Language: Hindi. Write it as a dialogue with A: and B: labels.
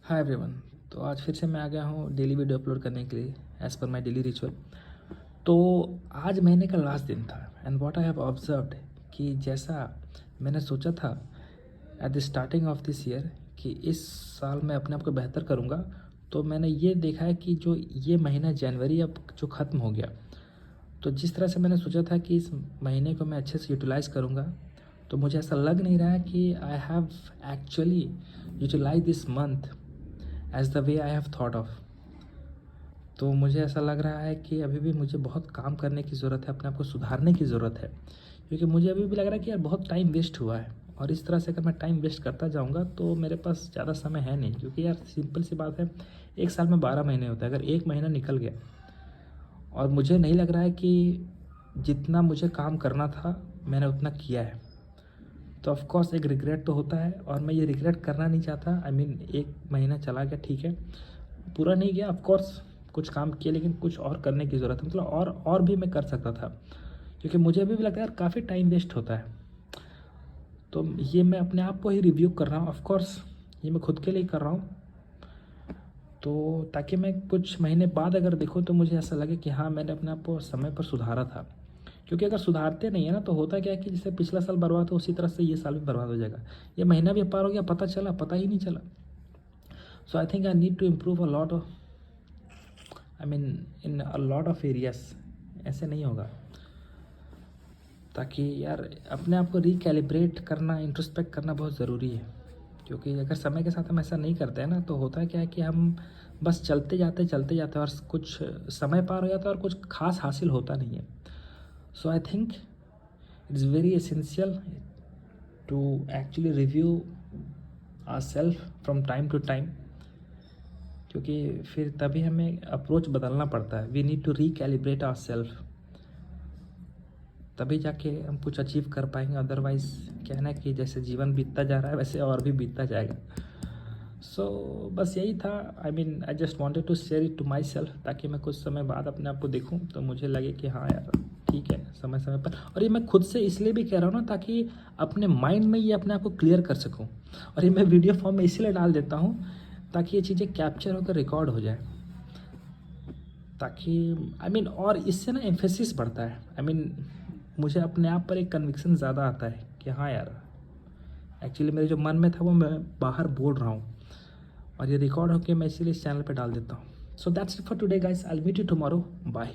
A: Hi everyone. तो आज फिर से मैं आ गया हूँ डेली वीडियो अपलोड करने के लिए as per my daily ritual. तो आज महीने का लास्ट दिन था and what I have observed कि जैसा मैंने सोचा था at the starting of this year कि इस साल मैं अपने आप को बेहतर करूँगा, तो मैंने ये देखा है कि जो ये महीना जनवरी अब जो ख़त्म हो गया, तो जिस तरह से मैंने सोचा था कि इस महीने को मैं अच्छे से यूटिलाइज़ करूँगा, तो मुझे ऐसा लग नहीं रहा है कि I have actually utilize this month as the way I have thought of. तो मुझे ऐसा लग रहा है कि अभी भी मुझे बहुत काम करने की ज़रूरत है, अपने आप को सुधारने की ज़रूरत है, क्योंकि मुझे अभी भी लग रहा है कि यार बहुत टाइम वेस्ट हुआ है और इस तरह से अगर मैं टाइम वेस्ट करता जाऊँगा तो मेरे पास ज़्यादा समय है नहीं। क्योंकि यार सिंपल सी बात है, एक साल में 12 महीने होते हैं, अगर एक महीना निकल गया और मुझे नहीं लग रहा है कि जितना मुझे काम करना था मैंने उतना किया है, तो ऑफ कोर्स एक रिग्रेट तो होता है और मैं ये रिग्रेट करना नहीं चाहता। आई मीन एक महीना चला गया, ठीक है, पूरा नहीं गया, ऑफ कोर्स कुछ काम किया, लेकिन कुछ और करने की ज़रूरत है, मतलब और भी मैं कर सकता था, क्योंकि मुझे अभी भी लगता है यार काफ़ी टाइम वेस्ट होता है। तो ये मैं अपने आप को ही रिव्यू कर रहा हूँ, ऑफ कोर्स ये मैं खुद के लिए कर रहा हूँ, तो ताकि मैं कुछ महीने बाद अगर देखूँ तो मुझे ऐसा लगे कि हाँ मैंने अपने आप को समय पर सुधारा था। क्योंकि अगर सुधारते नहीं है ना, तो होता क्या है कि जैसे पिछला साल बर्बाद हो उसी तरह से ये साल भी बर्बाद हो जाएगा। ये महीना भी पार हो गया, पता ही नहीं चला। So I think I need to improve a lot of, I mean in a lot of areas. ऐसे नहीं होगा, ताकि यार अपने आप को रिकैलिब्रेट करना, इंट्रोस्पेक्ट करना बहुत ज़रूरी है। क्योंकि अगर समय के साथ हम ऐसा नहीं करते हैं ना, तो होता है क्या है कि हम बस चलते जाते और कुछ समय पार हो जाता है और कुछ खास हासिल होता नहीं है। So I think it's very essential to actually review our self from time to time, क्योंकि फिर तभी हमें अप्रोच बदलना पड़ता है। We need to recalibrate our self, तभी जाके हम कुछ अचीव कर पाएंगे। अदरवाइज़ क्या है ना कि जैसे जीवन बीतता जा रहा है वैसे और भी बीतता जाएगा। सो बस यही था। I mean I just wanted to share it to myself, ताकि मैं कुछ समय बाद अपने आप को देखूं तो मुझे लगे कि हाँ यार ठीक है, समय समय पर। और ये मैं खुद से इसलिए भी कह रहा हूँ ना, ताकि अपने माइंड में ये अपने आप को क्लियर कर सकूँ। और ये मैं वीडियो फॉर्म में इसलिए डाल देता हूँ ताकि ये चीज़ें कैप्चर होकर रिकॉर्ड हो जाए, ताकि आई मीन और इससे ना एम्फेसिस बढ़ता है। आई मीन मुझे अपने आप पर एक कन्विक्शन ज़्यादा आता है कि हाँ यार एक्चुअली मेरे जो मन में था वो मैं बाहर बोल रहा हूँ, और ये रिकॉर्ड होकर मैं इसीलिए इस चैनल पे डाल देता हूँ। So that's it for today guys, I will meet you tomorrow, bye.